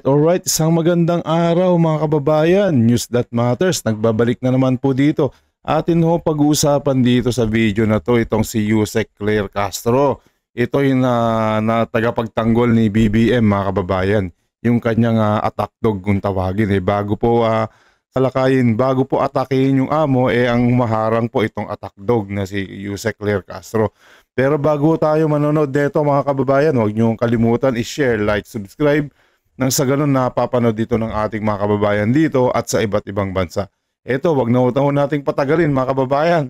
Alright. Isang magandang araw mga kababayan. News That Matters. Nagbabalik na naman po dito. Atin ho pag-uusapan dito sa video na to itong si Yusek Claire Castro. Ito yung na tagapagtanggol ni BBM mga kababayan. Yung kanyang attack dog kung tawagin. Bago po salakayin, bago po atakihin yung amo, ang maharang po itong attack dog na si Yusek Claire Castro. Pero bago tayo manonood dito mga kababayan, huwag niyong kalimutan i-share, like, subscribe nang sa ganun napapanood dito ng ating mga kababayan dito at sa iba't ibang bansa. Ito, wag na utang nating patagalin mga kababayan.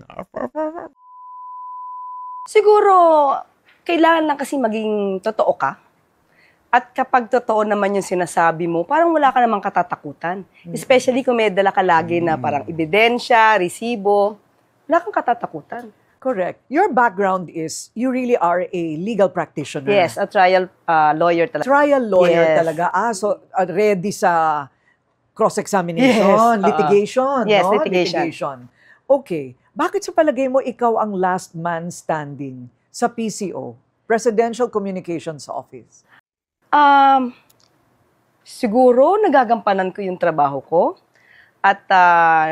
Siguro, kailangan lang kasi maging totoo ka. At kapag totoo naman yung sinasabi mo, parang wala ka namang katatakutan. Especially kung may dala ka lagi na parang ebidensya, resibo, wala kang katatakutan. Correct. Your background is, you really are a legal practitioner. Yes, a trial lawyer talaga. Trial lawyer Yes. talaga. So ready sa cross-examination, Yes, litigation, Yes, no? litigation. Okay. Bakit sa palagay mo ikaw ang last man standing sa PCO, Presidential Communications Office? Siguro nagagampanan ko yung trabaho ko at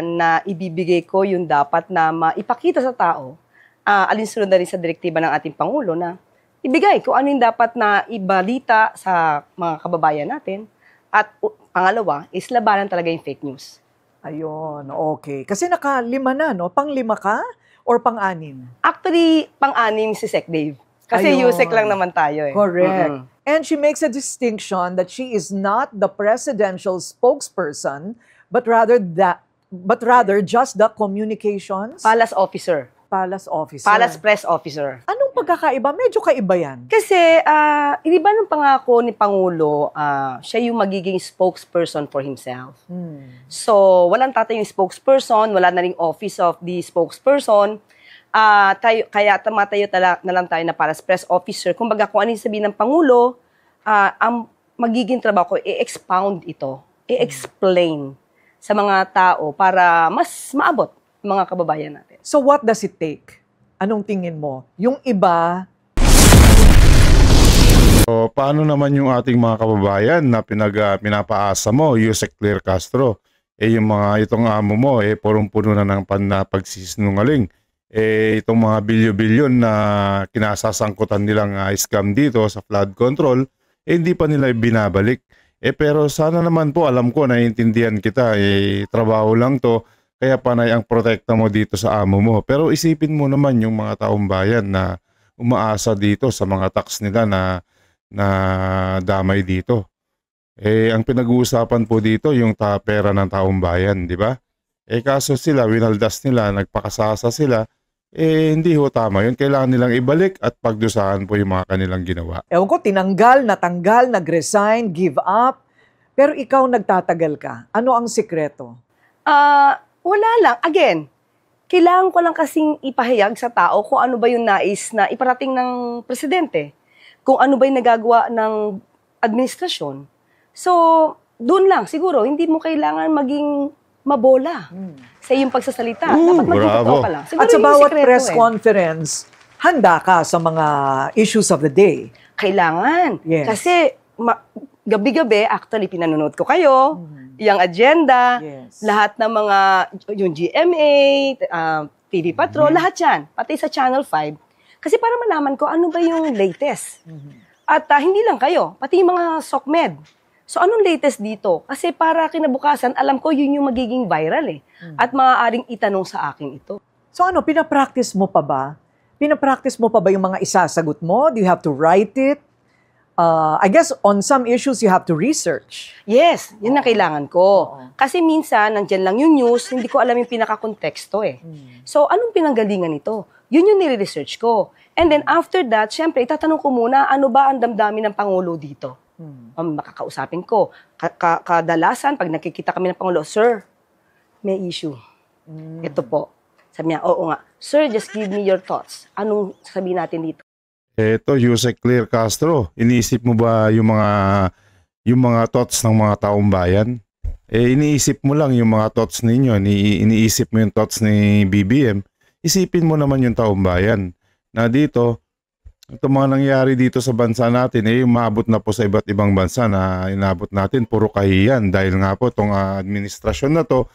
na ibibigay ko yung dapat na maipakita sa tao, alinsunod na rin sa direktiba ng ating Pangulo na ibigay kung ano yung dapat na ibalita sa mga kababayan natin. At pangalawa is labanan talaga yung fake news. Ayun, okay. Kasi naka-5 na, no? Pang-5 ka or pang-6? Actually, pang-anim si Sec Dave. Kasi Ayun. Yusek lang naman tayo eh. Correct. And she makes a distinction that she is not the presidential spokesperson, but rather just the communications Palace officer. Palace officer. Palace press officer. Anong pagkakaiba? Medyo kaiba yan. Kasi, hindi ba nung pangako ni Pangulo, siya yung magiging spokesperson for himself. So, walang tatay yung spokesperson, wala na ring office of the spokesperson. Kaya tumatayo na lang tayo na Palace press officer. Kumbaga, kung ano yung sabihin ng Pangulo, ang magiging trabaho ko, i-expound ito, i-explain sa mga tao para mas maabot mga kababayan natin. So what does it take? Anong tingin mo? Yung iba... So, paano naman yung ating mga kababayan na pinapaasa mo, Yusek Claire Castro? Itong amo mo, purong-puno na ng pagsisinungaling. Itong mga bilyo-bilyon na kinasasangkutan nilang scam dito sa flood control, hindi pa nila binabalik. Pero sana naman po, alam ko, naiintindihan kita, trabaho lang to, kaya panay ang protekta mo dito sa amo mo. Pero isipin mo naman yung mga taong bayan na umaasa dito sa mga tax nila na damay dito. Ang pinag-uusapan po dito yung pera ng taong bayan, di ba? Kaso sila, winaldas nila, nagpakasasa sila, hindi ho tama yun. Kailangan nilang ibalik at pagdusahan po yung mga kanilang ginawa. Ewan ko, tinanggal, natanggal, nag-resign, give up. Pero ikaw nagtatagal ka. Ano ang sikreto? Wala lang. Again, kailangan ko lang kasing ipahayag sa tao kung ano ba yung nais na iparating ng presidente. Kung ano ba yung nagagawa ng administrasyon. So, doon lang. Siguro, hindi mo kailangan maging mabola sa iyong pagsasalita. Dapat maging totoo ka lang. Siguro At sa yun yung bawat sikreto press conference, handa ka sa mga issues of the day. Kailangan. Yes. Kasi gabi-gabi, actually, pinanonood ko kayo, yung agenda, Yes. lahat ng mga, yung GMA, TV Patrol, lahat yan. Pati sa Channel 5. Kasi para malaman ko ano ba yung latest. At hindi lang kayo, pati yung mga SOCMED. So anong latest dito? Kasi para kinabukasan, alam ko yun yung magiging viral eh. At maaaring itanong sa akin ito. So ano, pinapractice mo pa ba? Pinapractice mo pa ba yung mga isasagot mo? Do you have to write it? I guess on some issues you have to research. Yes, yun ang kailangan ko. Kasi minsan, nandyan lang yung news, hindi ko alam yung pinaka-konteksto eh. So, anong pinanggalingan nito? Yun yung nire-research ko. And then after that, syempre, itatanong ko muna, ano ba ang damdamin ng Pangulo dito? Makakausapin ko. Kadalasan, pag nakikita kami ng Pangulo, Sir, may issue. Ito po. Sabi niya, oo nga. Sir, just give me your thoughts. Anong sabihin natin dito? Ito, Yusek Claire Castro, iniisip mo ba yung mga thoughts ng mga taong bayan? Iniisip mo lang yung mga thoughts ninyo, iniisip mo yung thoughts ni BBM, isipin mo naman yung taong bayan na dito, Ito mga nangyari dito sa bansa natin, umabot na po sa iba't ibang bansa na inabot natin, puro kahiyan. Dahil nga po itong administrasyon na to,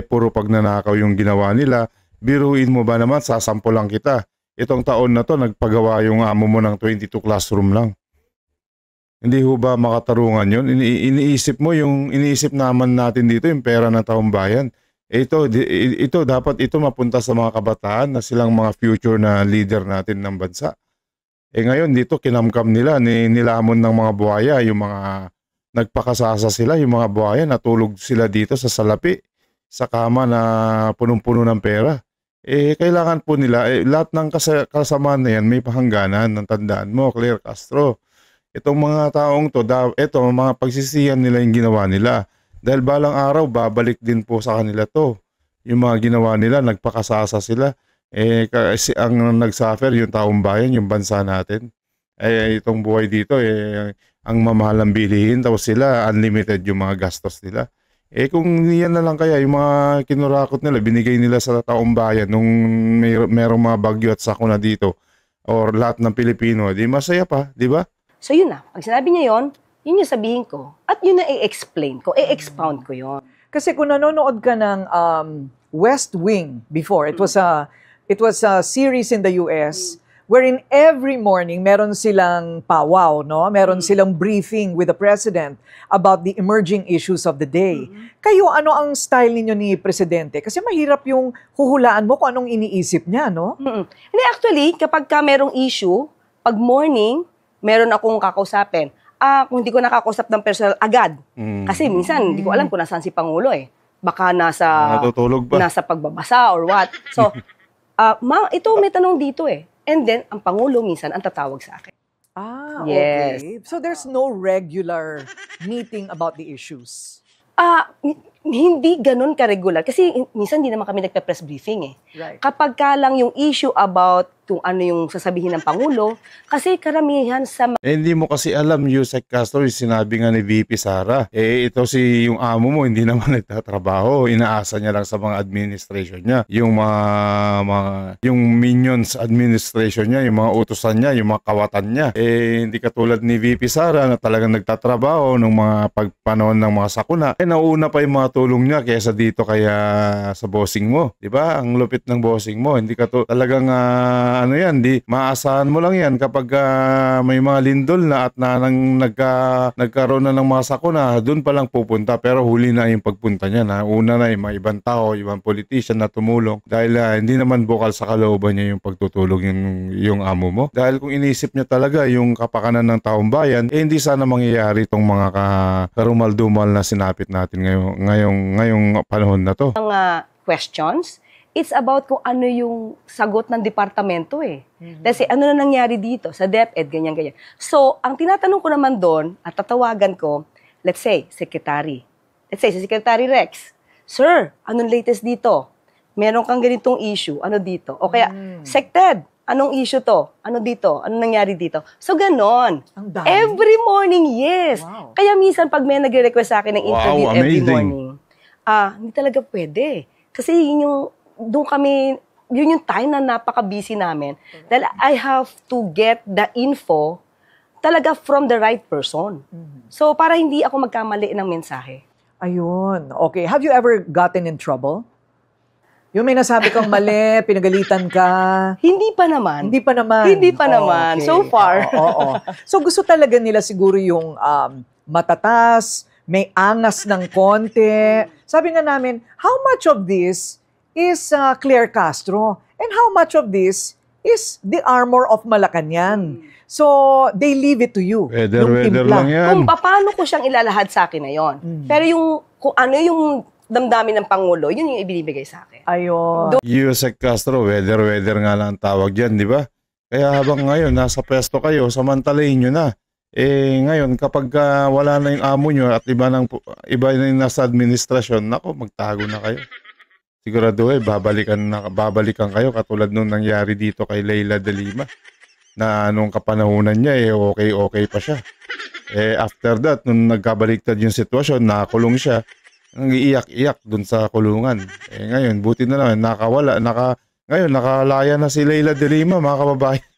puro pagnanakaw yung ginawa nila. Biruin mo ba naman, sasampulan kita. Itong taon na to, nagpagawa yung amo mo ng 22 classroom lang. Hindi ho ba makatarungan yun? Iniisip naman natin dito yung pera ng taong bayan. Ito dapat ito mapunta sa mga kabataan na silang mga future na leader natin ng bansa. Ngayon dito kinamkam nila, nilamon ng mga buhaya, yung mga nagpakasasa sila, yung mga buhaya, natulog sila dito sa salapi, sa kama na punong-puno ng pera. Kailangan po nila, lahat ng kasamaan na yan may pahangganan, ng tandaan mo, Claire Castro. Itong mga taong to, ito, mga pagsisihan nila yung ginawa nila. Dahil balang araw, babalik din po sa kanila to. Yung mga ginawa nila, nagpakasasa sila. Kasi ang nagsuffer yung taong bayan, yung bansa natin. Itong buhay dito, ang mamahal ng bilihin, tapos sila, unlimited yung mga gastos nila. Kung yan na lang kaya, yung mga kinurakot nila, binigay nila sa taong bayan nung merong mga bagyo at sakuna dito, or lahat ng Pilipino, di masaya pa, di ba? So yun na, pag sinabi niya yun yung sabihin ko, at yun na i-explain ko, i-expound ko yun. Kasi kung nanonood ka ng West Wing before, it was a series in the US wherein every morning meron silang powwow, no? Meron silang briefing with the president about the emerging issues of the day. Kayo, ano ang style ninyo ni presidente? Kasi mahirap yung huhulaan mo kung anong iniisip niya, no? Hindi, actually, kapag ka merong issue, pag morning, meron akong kakausapin. Kung hindi ko nakakausap ng personal agad. Kasi minsan, hindi ko alam kung nasaan si Pangulo eh. Baka natutulog ba? Nasa pagbabasa or what. So, ito may tanong dito eh. And then, ang Pangulo minsan ang tatawag sa akin. Yes. Okay. So there's no regular meeting about the issues? Hindi ganun ka-regular. Kasi minsan hindi naman kami nagpe-press briefing eh. Right. Kapag ka lang yung issue about kung ano yung sasabihin ng Pangulo, kasi karamihan sa... Hindi mo kasi alam, Yusek Castro, yung sinabi nga ni VP Sara. Ito yung amo mo, hindi naman nagtatrabaho. Inaasa niya lang sa mga administration niya. Yung yung minions administration niya, yung mga utusan niya, yung mga kawatan niya. Hindi katulad ni VP Sara na talagang nagtatrabaho ng mga pagpanahon ng mga sakuna. Nauna pa yung mga tulong niya kaysa dito kaya sa bossing mo. Diba? Ang lupit ng bossing mo. Hindi ka talagang maasahan mo lang yan kapag may mga lindol na at nagkaroon na ng mga sakuna, doon pa lang pupunta pero huli na yung pagpunta niya. Una na yung mga ibang tao, ibang politician na tumulong dahil hindi naman bukal sa kalooban niya yung pagtutulong yung amo mo. Dahil kung inisip niya talaga yung kapakanan ng taong bayan, hindi sana mangyayari itong mga karumal-dumal na sinapit natin ngayong panahon na to. Mga questions, it's about kung ano yung sagot ng departamento eh. Kasi ano na nangyari dito sa DepEd, ganyan-ganyan. So, ang tinatanong ko naman doon, at tatawagan ko, let's say, Secretary. Let's say, si Secretary Rex, Sir, anong latest dito? Meron kang ganitong issue, ano dito? O kaya, Sected, anong issue to? Ano dito? Ano nangyari dito? So, ganon. Every morning, yes. Wow. Kaya minsan, pag may nagre-request sa akin ng interview every amazing. morning, hindi talaga pwede. Kasi yun yung time na napaka-busy namin. Dahil I have to get the info talaga from the right person. So, para hindi ako magkamali ng mensahe. Ayun. Okay. Have you ever gotten in trouble? Yung may nasabi kang mali, pinagalitan ka? Hindi pa naman. Hindi pa naman. Hindi pa naman. Okay. So far. Oo. So gusto talaga nila siguro yung matatas, may angas ng konti. Sabi nga namin, how much of this is Claire Castro? And how much of this is the armor of Malacanang? So, they leave it to you. Weather timpla. lang yan. Kung paano ko siyang ilalahad sa akin na yon. Pero kung ano yung damdamin ng Pangulo, yun yung ibinibigay sa akin. Ayun. Yusek Castro, weather nga lang ang tawag dyan, di ba? Kaya habang ngayon, nasa pwesto kayo, samantalahin nyo na. Ngayon, kapag wala na yung amo nyo at iba na yung nasa administrasyon, nako, magtago na kayo. Sigurado babalikan kayo katulad nung nangyari dito kay Leila de Lima na nung kapanahunan niya okay pa siya. After that, nung nagkabaliktad yung sitwasyon, nakulong siya, iiyak-iyak dun sa kulungan. Ngayon, buti na lang, ngayon nakalaya na si Leila de Lima, mga kababayan.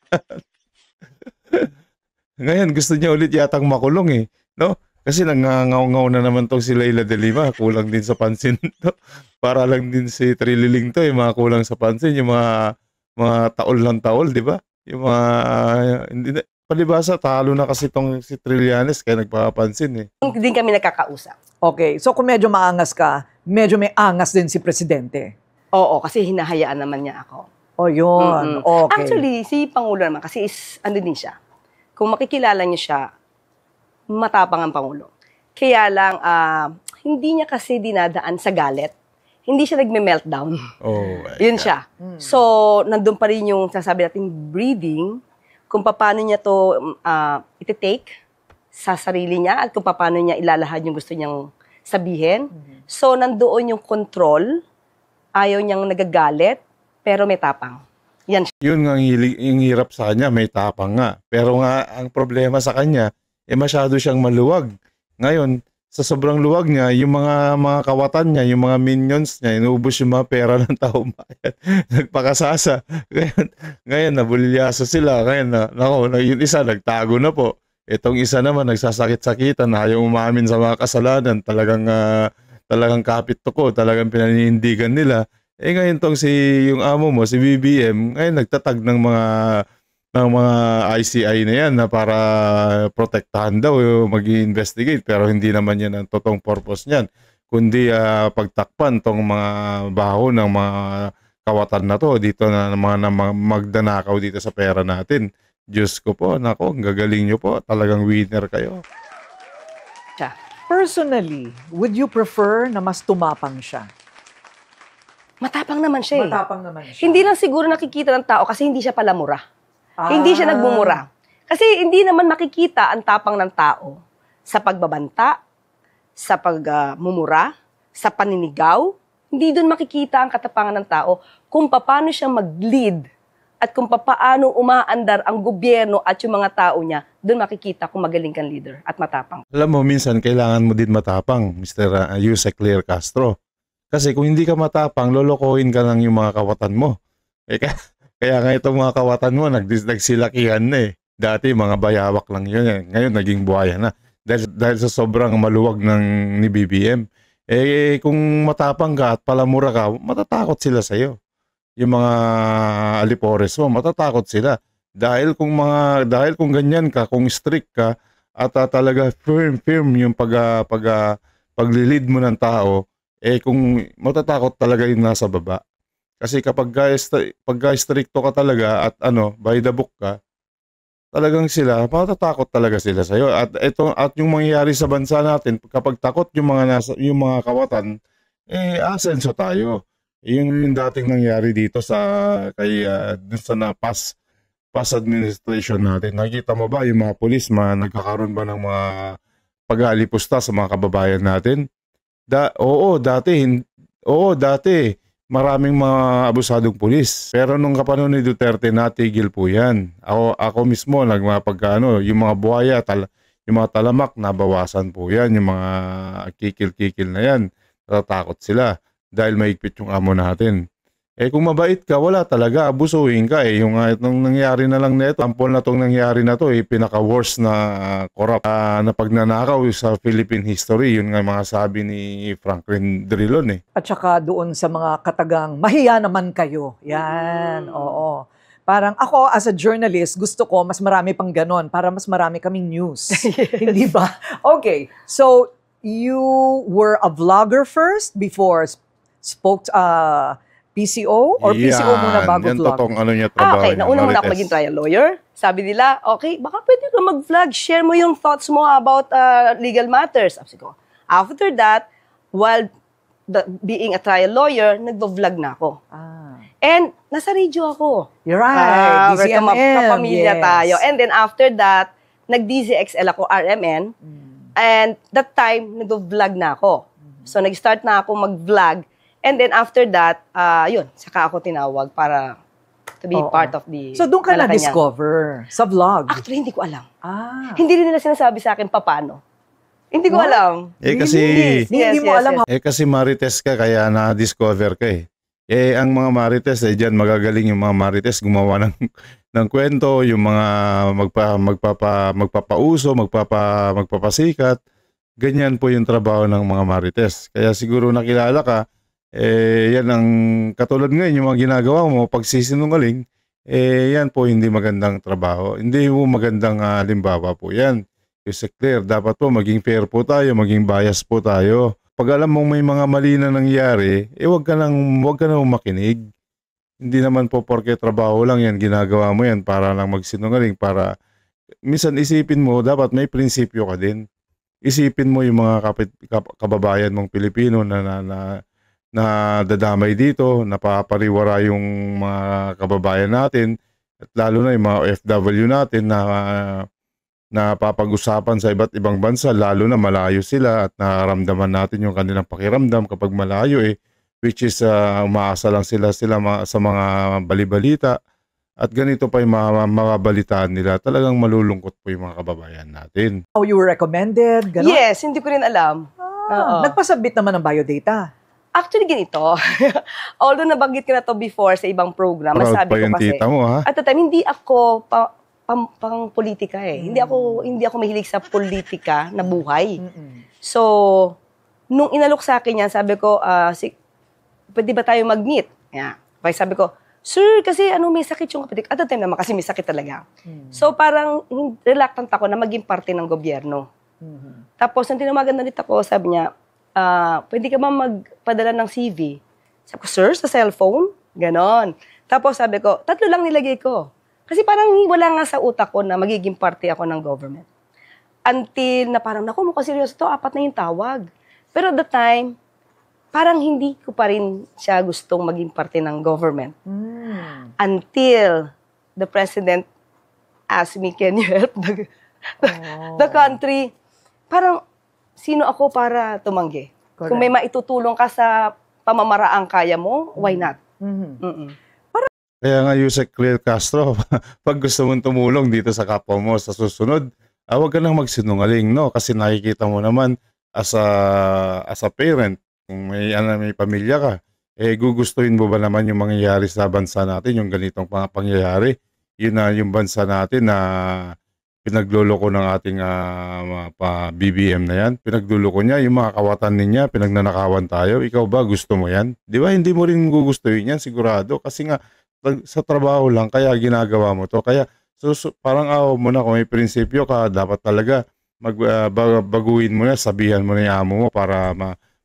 Ngayon, gusto niya ulit yatang makulong eh. No? Kasi nangangaw-ngaw na naman tong si Leila de Lima. Kulang din sa pansin to. Para lang din si Trililing to, mga kulang sa pansin. Yung mga taol lang taol, di ba? Yung mga, hindi na, palibasa, talo na kasi tong si Trillanes kaya nagpapansin eh. Hindi kami nakakausap. Okay, so kung medyo maangas ka, medyo may angas din si Presidente. Oo, kasi hinahayaan naman niya ako. O yun, okay. Actually, si Pangulo naman, kasi ano din siya. Kung makikilala niyo siya, matapang ang Pangulo. Kaya lang, hindi niya kasi dinadaan sa galit. Hindi siya nagme-meltdown. Oh, Yun siya. So, nandun pa rin yung sasabi natin breathing, kung paano niya to iti-take sa sarili niya at kung paano niya ilalahad yung gusto niyang sabihin. So, nandoon yung control, ayaw niyang nagagalit, pero may tapang. Yan siya. Yun nga yung hirap sa kanya, may tapang nga. Pero nga, ang problema sa kanya, masyado siyang maluwag. Ngayon, sa sobrang luwag niya, yung mga kawatan niya, yung mga minions niya, inuubos yung mga pera ng tao bayan. Nagpakasasa. Ngayon nabulyaso sila. Ngayon, yung isa, nagtago na po. Itong isa naman, nagsasakit-sakitan, ayaw umamin sa mga kasalanan. Talagang kapit to ko, talagang pinanindigan nila. Ngayon yung amo mo, si BBM, ngayon nagtatag ng mga ICI na yan na para protektahan daw, mag-i-investigate, pero hindi naman yan ang totoong purpose niyan, kundi pagtakpan tong mga baho ng mga kawatan na to dito na mga magdanakaw dito sa pera natin. Diyos ko po, nako, gagaling nyo po, talagang winner kayo. Personally, would you prefer na mas tumapang siya? Matapang naman siya eh. Matapang naman siya. Hindi lang siguro nakikita ng tao kasi hindi siya pala mura. Hindi siya nagmumura. Kasi hindi naman makikita ang tapang ng tao sa pagbabanta, sa pagmumura, sa paninigaw. Hindi doon makikita ang katapangan ng tao kung paano siya mag-lead at kung paano umaandar ang gobyerno at yung mga tao niya, doon makikita kung magaling kang leader at matapang. Alam mo, minsan kailangan mo din matapang, Mr. Yusek Clear Castro. Kasi kung hindi ka matapang, lolokohin ka lang yung mga kawatan mo. Kaya nga itong mga kawatan mo, nagsilakihan na eh. Dati mga bayawak lang yun eh. Ngayon naging buhaya na. Dahil sa sobrang maluwag ni BBM. Kung matapang ka at palamura ka, matatakot sila sa'yo. Yung mga alipores mo, matatakot sila. Dahil kung ganyan ka, kung strict ka, at talaga firm yung paglilid mo ng tao, kung matatakot talaga yung nasa baba. Kasi kapag stricto ka talaga at by the book ka, talagang matatakot talaga sila sa iyo. At yung mangyayari sa bansa natin, kapag takot yung mga kawatan, asenso tayo. Yung dating nangyari dito sa past administration natin. Nakita mo ba yung mga pulis, nagkakaroon ba ng mga pag-aalipusta sa mga kababayan natin? Dati. Maraming mga abusadong pulis. Pero nung kapanahon ni Duterte, natigil po yan. Ako mismo, yung mga buhaya, yung mga talamak, nabawasan po yan. Yung mga kikil-kikil na yan, natatakot sila dahil maigpit yung amo natin. Kung mabait ka, wala talaga, abusuhin ka. Yung itong nangyari na lang nito, tampol na itong nangyari na to, pinaka-worst na corrupt na pagnanakaw sa Philippine history. Yun nga mga sabi ni Franklin Drilon At saka doon sa mga katagang, mahiya naman kayo. Yan, oo. Parang ako, as a journalist, gusto ko mas marami pang ganon para mas marami kaming news. Hindi ba? Okay, so you were a vlogger first before spoke PCO or PCO muna bago yan, vlog? Totoong niya, trabaho Okay, nauna muna ako maging trial lawyer. Sabi nila, okay, baka pwede ka mag-vlog. Share mo yung thoughts mo about legal matters. After that, while being a trial lawyer, nag-vlog na ako. And nasa radio ako. You're right. DZMM. Kapamilya tayo. And then after that, nag-DZXL ako, RMN. And that time, nag-vlog na ako. So nag-start na ako mag-vlog. And then after that, yun, saka ako tinawag para to be part of the So doon ka na-discover sa vlog? Actually, hindi ko alam. Hindi rin nila sinasabi sa akin paano. Hindi ko alam. Hindi mo alam. Kasi Marites ka, kaya na-discover ka Ang mga Marites, dyan magagaling yung mga Marites gumawa ng kwento, yung mga magpapauso, magpapasikat. Ganyan po yung trabaho ng mga marites. Kaya siguro nakilala ka, yan ang katulad ngayon, yung mga ginagawa mo, pagsisinungaling, yan po hindi magandang trabaho. Hindi po magandang halimbawa po yan. Yung clear, dapat po maging fair po tayo, maging bias po tayo. Pag alam mong may mga mali na nangyari, wag ka nang makinig. Hindi naman po porke trabaho lang yan, ginagawa mo yan para lang magsinungaling, para minsan isipin mo, dapat may prinsipyo ka din. Isipin mo yung mga kababayan mong Pilipino na dadamay dito, napapariwara yung mga kababayan natin, at lalo na yung mga OFW natin na papag-usapan sa iba't ibang bansa, lalo na malayo sila at nararamdaman natin yung kanilang pakiramdam kapag malayo which is umaasa lang sila sa mga balibalita at ganito pa yung mga balitaan nila. Talagang malulungkot po yung mga kababayan natin. Oh, you were recommended? Ganon? Yes, hindi ko rin alam. Oo. Nagpasabit naman ng biodata. Actually, ganito. Although nabanggit ko na to before sa ibang program, Proud masabi pa ko yung kasi, tita mo, ha? at the time, hindi ako pang politika eh. Hindi ako mahilig sa politika na buhay. So, nung inalok sa akin yan, sabi ko, pwede ba tayo mag-meet? Yeah. Sabi ko, sir, kasi may sakit yung kapatid. At the time naman, kasi may sakit talaga. So, parang reluctant ako na maging parte ng gobyerno. Tapos, nung tinawagan na ulit ako, sabi niya, pwede ka ba magpadala ng CV? Sabi ko, sir, sa cellphone? Ganon. Tapos sabi ko, 3 lang nilagay ko. Kasi parang wala nga sa utak ko na magiging parte ako ng government. Until na parang, naku, mukhang seryoso to, 4 na yung tawag. Pero at the time, parang hindi ko pa rin siya gustong maging parte ng government. Until the president asked me, can you help the country? Parang, sino ako para tumanggi? Correct. Kung may maitutulong ka sa pamamaraang kaya mo, why not? Kaya nga Yusek Clear Castro, pag gusto mong tumulong dito sa kapwa mo sa susunod, huwag ka nang magsinungaling, no? Kasi nakikita mo naman as a parent, kung may pamilya ka, gugustuhin mo ba naman yung mangyayari sa bansa natin, yung ganitong pangyayari? Yun na yung bansa natin na pinagluloko ng ating BBM na yan. Pinagluloko niya, yung mga kawatan niya, pinagnanakawan tayo. Ikaw ba, gusto mo yan? Di ba, hindi mo rin gugustuhin yan, sigurado. Kasi nga, sa trabaho lang, kaya ginagawa mo to. Kaya, parang mo na, kung may prinsipyo ka, dapat talaga baguhin mo na, sabihan mo na yung amo mo para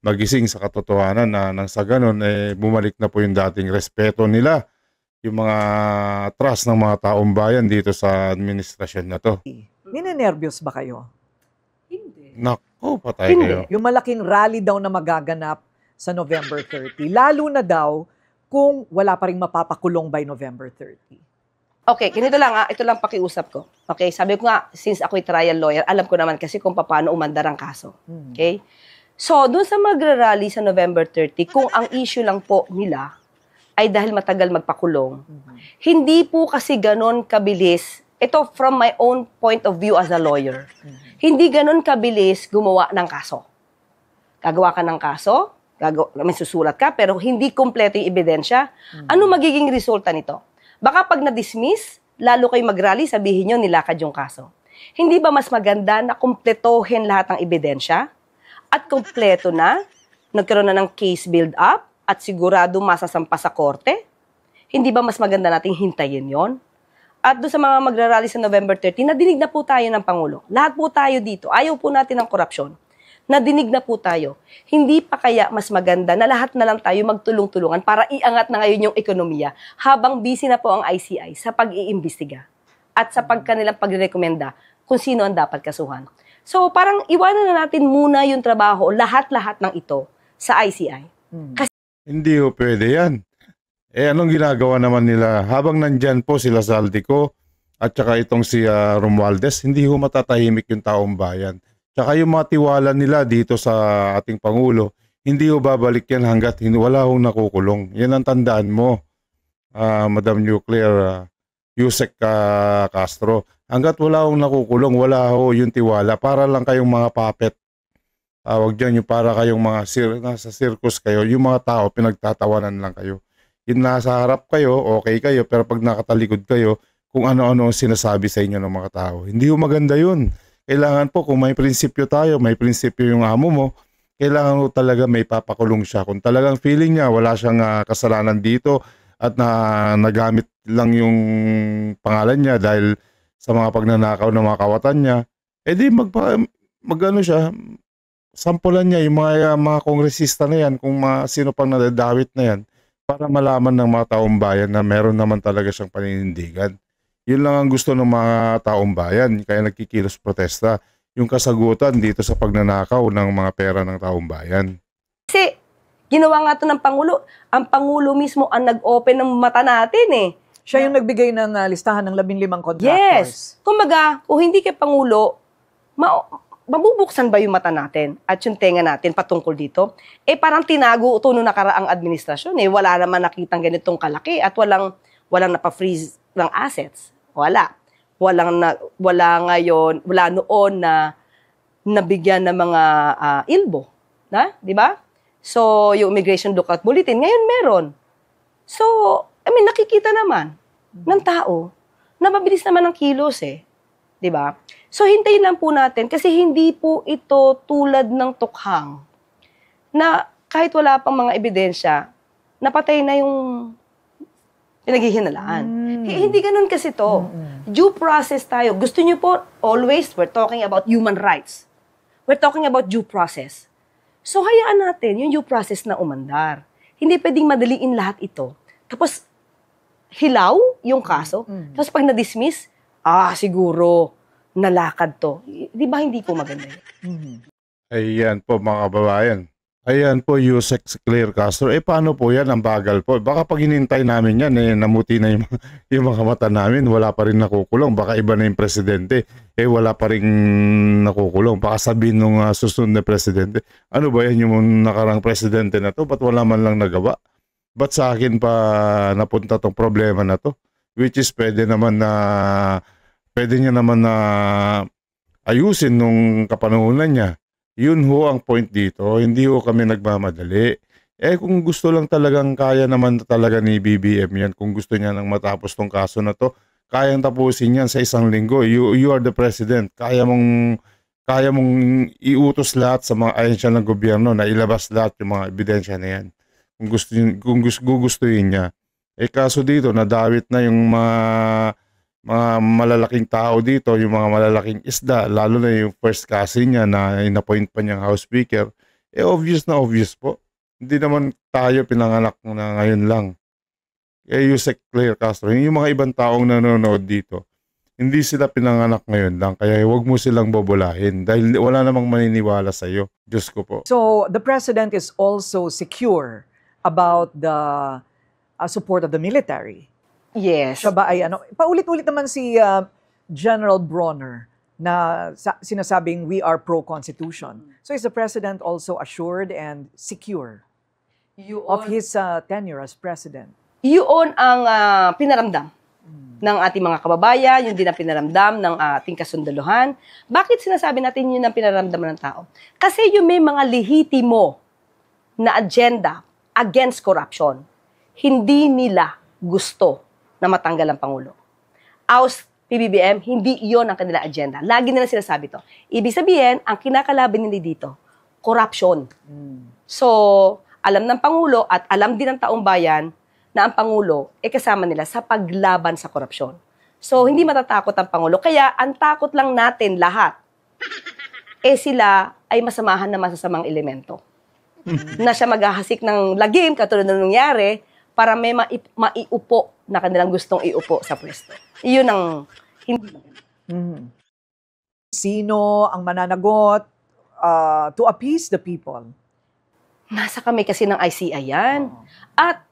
magising sa katotohanan na nang sa ganun, bumalik na po yung dating respeto nila, yung mga trust ng mga taong bayan dito sa administrasyon na to. Ninenervyos ba kayo? Hindi. Naku, patay kayo. Yung malaking rally daw na magaganap sa November 30, lalo na daw kung wala pa rin mapapakulong by November 30. Okay, ganito lang ito lang pakiusap ko. Okay, sabi ko nga, since ako'y trial lawyer, alam ko naman kasi kung paano umandar ang kaso. Okay? So, dun sa magra-rally sa November 30, kung ang issue lang po nila ay dahil matagal magpakulong, hindi po kasi ganon kabilis, ito from my own point of view as a lawyer, hindi ganon kabilis gumawa ng kaso. Gagawa ka ng kaso, may susulat ka, pero hindi kompleto yung ebidensya. Ano magiging resulta nito? Baka pag na-dismiss, lalo kayo mag-rally, sabihin nyo, nilakad yung kaso. Hindi ba mas maganda na kompletohin lahat ng ebidensya? At kompleto na, nagkaroon na ng case build-up, at sigurado masasampa sa korte? Hindi ba mas maganda nating hintayin yon? At doon sa mga magrarally sa November 30, nadinig na po tayo ng Pangulo. Lahat po tayo dito. Ayaw po natin ng korupsyon. Nadinig na po tayo. Hindi pa kaya mas maganda na lahat na lang tayo magtulong-tulungan para iangat na ngayon yung ekonomiya habang busy na po ang ICI sa pag-iimbestiga at sa kanilang pagrekomenda kung sino ang dapat kasuhan. So parang iwanan na natin muna yung trabaho, lahat-lahat ng ito sa ICI. Hindi ho pwede yan. Anong ginagawa naman nila? Habang nandyan po sila Saldico at saka itong si Romualdez, hindi ho matatahimik yung taong bayan. Tsaka yung mga tiwala nila dito sa ating Pangulo, hindi ho babalik yan hanggat wala hong nakukulong. Yan ang tandaan mo, Madam Nuclear, Yusek Castro. Hanggat wala hong nakukulong, wala ho yung tiwala. Para lang kayong mga puppet. Wag dyan yung para kayong mga nasa circus kayo. Yung mga tao, pinagtatawanan lang kayo. Yung nasa harap kayo, okay kayo. Pero pag nakatalikod kayo, kung ano-ano ang sinasabi sa inyo ng mga tao. Hindi ho maganda yun. Kailangan po, kung may prinsipyo tayo, may prinsipyo yung amo mo, kailangan ho talaga may papakulong siya. Kung talagang feeling niya, wala siyang kasalanan dito at nagamit lang yung pangalan niya dahil sa mga pagnanakaw ng mga kawatan niya, edi magano siya, sampulan niya yung mga kongresista na yan, kung sino pang nadadawit na yan, para malaman ng mga taong bayan na meron naman talaga siyang paninindigan. Yun lang ang gusto ng mga taong bayan, kaya nagkikilos protesta, yung kasagutan dito sa pagnanakaw ng mga pera ng taong bayan. Kasi ginawa nga ito ng Pangulo. Ang Pangulo mismo ang nag-open ng mata natin eh. Siya yung nagbigay ng listahan ng 15 contractors. Yes. Kumbaga, kung hindi kay Pangulo, mabubuksan ba yung mata natin at yung tenga natin patungkol dito? Eh parang tinago ito nung nakaraang administrasyon eh. Wala naman nakitang ganitong kalaki at walang napa-freeze ng assets. Wala. Wala noon na nabigyan ng mga ilbo. Di ba? So, yung Immigration Lookout Bulletin, ngayon meron. So, nakikita naman ng tao na mabilis naman ang kilos eh. Di ba? So, hintayin lang po natin kasi hindi po ito tulad ng tukhang na kahit wala pang mga ebidensya, napatay na yung pinaghihinalaan. Hindi ganun kasi to. Due process tayo. Gusto niyo po, always, we're talking about human rights. We're talking about due process. So, hayaan natin yung due process na umandar. Hindi pwedeng madaliin lahat ito. Tapos, hilaw yung kaso. Tapos, pag na-dismiss, siguro, nalakad to. Di ba hindi po maganda yun? Ayan po mga kababayan. Ayan po, Yusek Claire Castro. Paano po yan? Ang bagal po. Baka pag hinintay namin yan, namuti na yung mga mata namin. Wala pa rin nakukulong. Baka iba na yung presidente. Wala pa rin nakukulong. Baka sabihin nung susunod na presidente, ano ba yan yung nakarang presidente na to? Ba't wala man lang nagawa? Ba't sa akin pa napunta tong problema na to? Which is pwede niya naman na ayusin nung kapanahunan niya. Yun ho ang point dito. Hindi ho kami nagmamadali. Kung gusto lang talagang kaya naman talaga ni BBM yan, kung gusto niya nang matapos tong kaso na to, kayang tapusin yan sa isang linggo. You are the president. Kaya mong iutos lahat sa mga ahensya ng gobyerno na ilabas lahat yung mga ebidensya na yan. Kung gugustuhin niya. Kaso dito, nadawit na yung mga malalaking tao dito, yung mga malalaking isda, lalo na yung first cousin niya na in-appoint pa niyang House Speaker, obvious na obvious po. Hindi naman tayo pinanganak na ngayon lang. Yusek Claire Castro, yung mga ibang taong nanonood dito, hindi sila pinanganak ngayon lang, kaya huwag mo silang bobolahin dahil wala namang maniniwala sa iyo. Diyos ko po. So, the president is also secure about the support of the military. Yes. Siya ba ay paulit-ulit naman si General Bronner na sinasabing we are pro-constitution. So is the president also assured and secure of his tenure as president? Yun ang pinaramdam ng ating mga kababayan, yun din ang pinaramdam ng ating kasundaluhan. Bakit sinasabi natin yun ang pinaramdam ng tao? Kasi yung may mga lehitimo na agenda against corruption, hindi nila gusto na matanggal ang Pangulo. Aus PBBM, hindi iyon ang kanilang agenda. Lagi nila sinasabi to. Ibig sabihin, ang kinakalaban nila dito, corruption. So, alam ng Pangulo at alam din ng taong bayan na ang Pangulo kasama nila sa paglaban sa korupsyon. So, hindi matatakot ang Pangulo. Kaya, ang takot lang natin lahat, sila ay masamahan na masasamang elemento. Na siya maghahasik ng lagim, katulad na nangyari, para may maiupo na kanilang gustong iupo sa pwesto. Iyon ang hindi maganda. Sino ang mananagot to appease the people? Nasa kami kasi ng ICI yan. At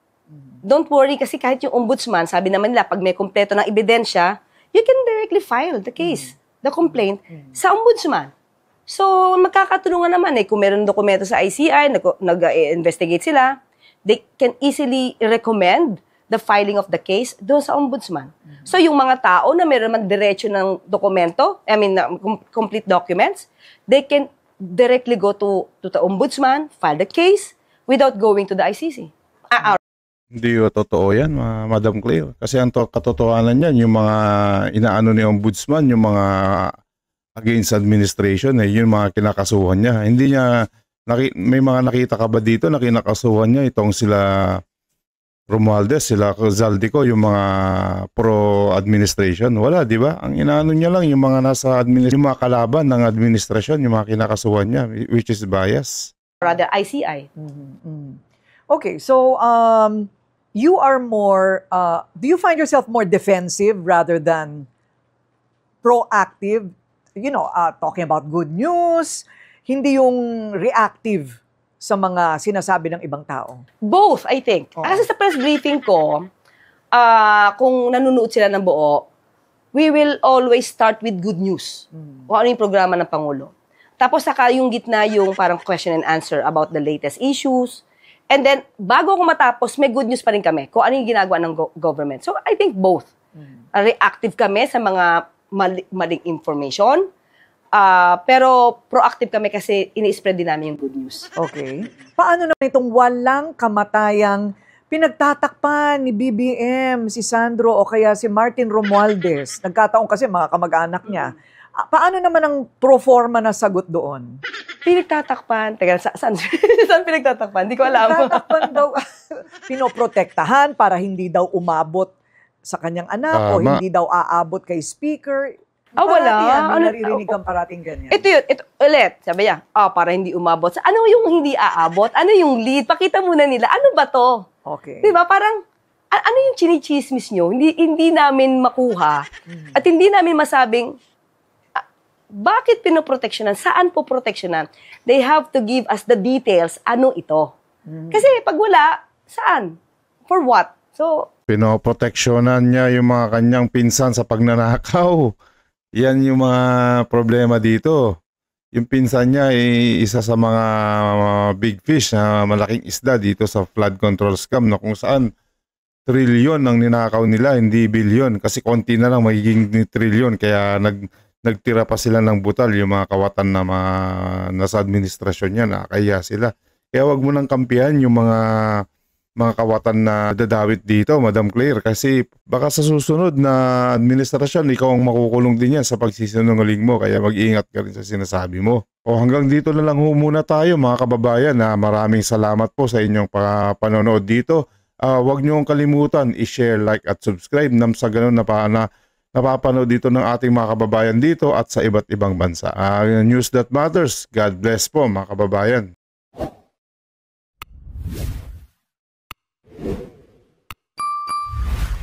don't worry kasi kahit yung ombudsman, sabi naman nila, pag may kumpleto ng ebidensya, you can directly file the case, the complaint, sa ombudsman. So, magkakatulungan naman kung meron dokumento sa ICI, nag-investigate sila, they can easily recommend the filing of the case doon sa ombudsman. So, yung mga tao na meron man diretso ng dokumento, complete documents, they can directly go to the ombudsman, file the case, without going to the ICC. Hindi yo totoo yan, Madam Claire. Kasi ang katotohanan yan, yung mga inaano ni Ombudsman, yung mga against administration, yung mga kinakasuhan niya. Hindi niya, may mga nakita ka ba dito na kinakasuhan niya itong sila Romualdez, sila Zaldico, yung mga pro-administration. Wala, di ba? Ang inaano niya lang, yung mga nasa yung mga kalaban ng administrasyon, yung mga kinakasuhan niya, which is bias. Rather, ICI. Okay, so you are more, do you find yourself more defensive rather than proactive? You know, talking about good news, hindi yung reactive sa mga sinasabi ng ibang tao. Both, I think. Oo. Kasi sa press briefing ko, kung nanonood sila ng buo, we will always start with good news. Kung ano yung programa ng Pangulo. Tapos saka yung gitna yung parang question and answer about the latest issues. And then, bago ako matapos, may good news pa rin kami kung ano yung ginagawa ng government. So, I think both. Reactive kami sa mga maling information. Pero proactive kami kasi ini-spread din namin yung good news. Okay. Paano naman itong walang kamatayang pinagtatakpan ni BBM, si Sandro o kaya si Martin Romualdez? Nagkataon kasi mga kamag-anak niya. Paano naman ang pro forma na sagot doon? Pinagtatakpan. Teka, saan pinagtatakpan? Hindi ko alam. Pinagtatakpan daw, pinoprotektahan para hindi daw umabot sa kanyang anak o hindi daw aabot kay speaker. Wala. May naririnig kang parating ganyan. Ito yun, ulit, sabi niya, para hindi umabot. Ano yung hindi aabot? Ano yung lead? Pakita muna nila, ano ba to? Okay. Di ba? Parang, ano yung chinichismis nyo? Hindi namin makuha. At hindi namin masabing, bakit pinoproteksyonan? Saan po proteksyonan? They have to give us the details. Ano ito? Kasi pag wala, saan? For what? So, Pinoproteksyonan niya yung mga kanyang pinsan sa pagnanakaw. Yan yung mga problema dito. Yung pinsan niya ay isa sa mga big fish na malaking isda dito sa flood control scam na kung saan trilyon ang ninakaw nila, hindi bilyon. Kasi konti na lang magiging trilyon. Kaya nagtira pa sila ng butal yung mga kawatan na nasa administrasyon niya, nakakaya sila. Kaya wag mo nang kampihan yung mga kawatan na dadawit dito, Madam Claire, kasi baka sa susunod na administrasyon, ikaw ang makukulong din yan sa pagsisinungaling mo, kaya mag-iingat ka rin sa sinasabi mo. O hanggang dito na lang muna tayo mga kababayan, na maraming salamat po sa inyong panonood dito. Huwag niyong kalimutan i-share, like at subscribe nang sa ganun na napapanood dito ng ating mga kababayan dito at sa iba't ibang bansa. News that matters. God bless po mga kababayan.